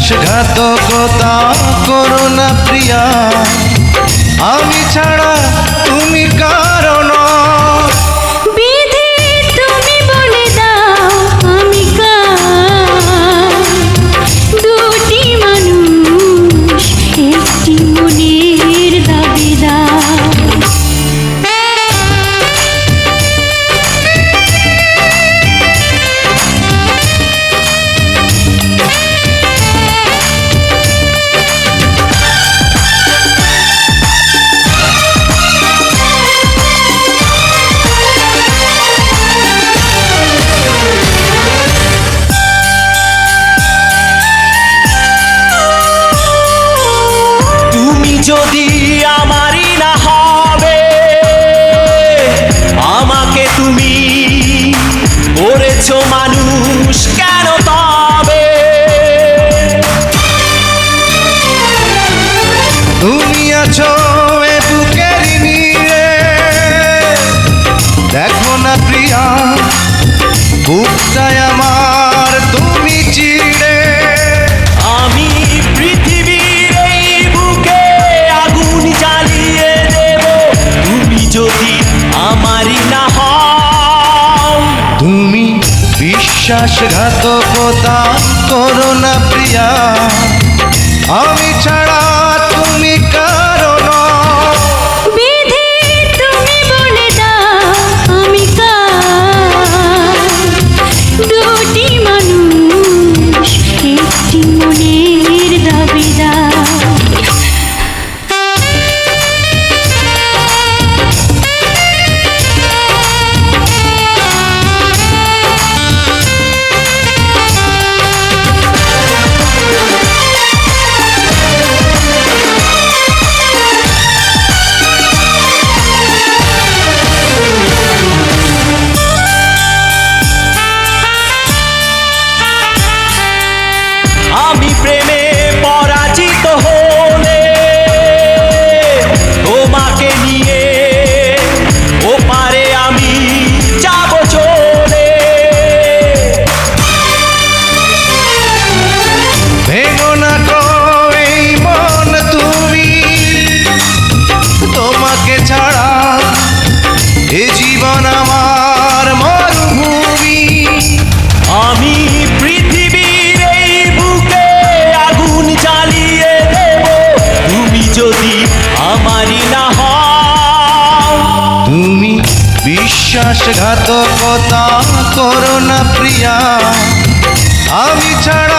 বিশ্বাসঘাতকতা করো না প্রিয়া, আমি ছাড়া তুমি কারো নও। বিধি তুমি বলে দাও আমি কার, দুটি মানুষ একটি মনের দাবিদার। যদি আমারই না হবে, আমাকে তুমি করেছো মানুষ কেন তবে? তুমি আছো এ বুকের নীড়ে, দেখো না প্রিয়া বুকটায় আমার তুমি চিড়ে। আমি পৃথিবীর এই বুকে আগুন জ্বালিয়ে দেব, তুমি যদি আমারই না হও। তুমি বিশ্বাসঘাতকতা করো না প্রিয়া, আমি ছাড়া তুমি কারো নও। বিধি তুমি বলে দাও আমি কার, দুটি মানুষ একটি মনের দাবিদার। আমি প্রেমে পরাজিত হলে তোমাকে নিয়ে ওপারে আমি যাব চলে। ভেঙো না গো এই মন তুমি, তোমাকে ছাড়া এ জীবন আমার মরুভূমি। আমি পৃথিবীর এই বুকে আগুন জ্বালিয়ে দেব, তুমি যদি আমারই না হও। তুমি বিশ্বাসঘাতকতা করো না প্রিয়া, আমি ছাড়া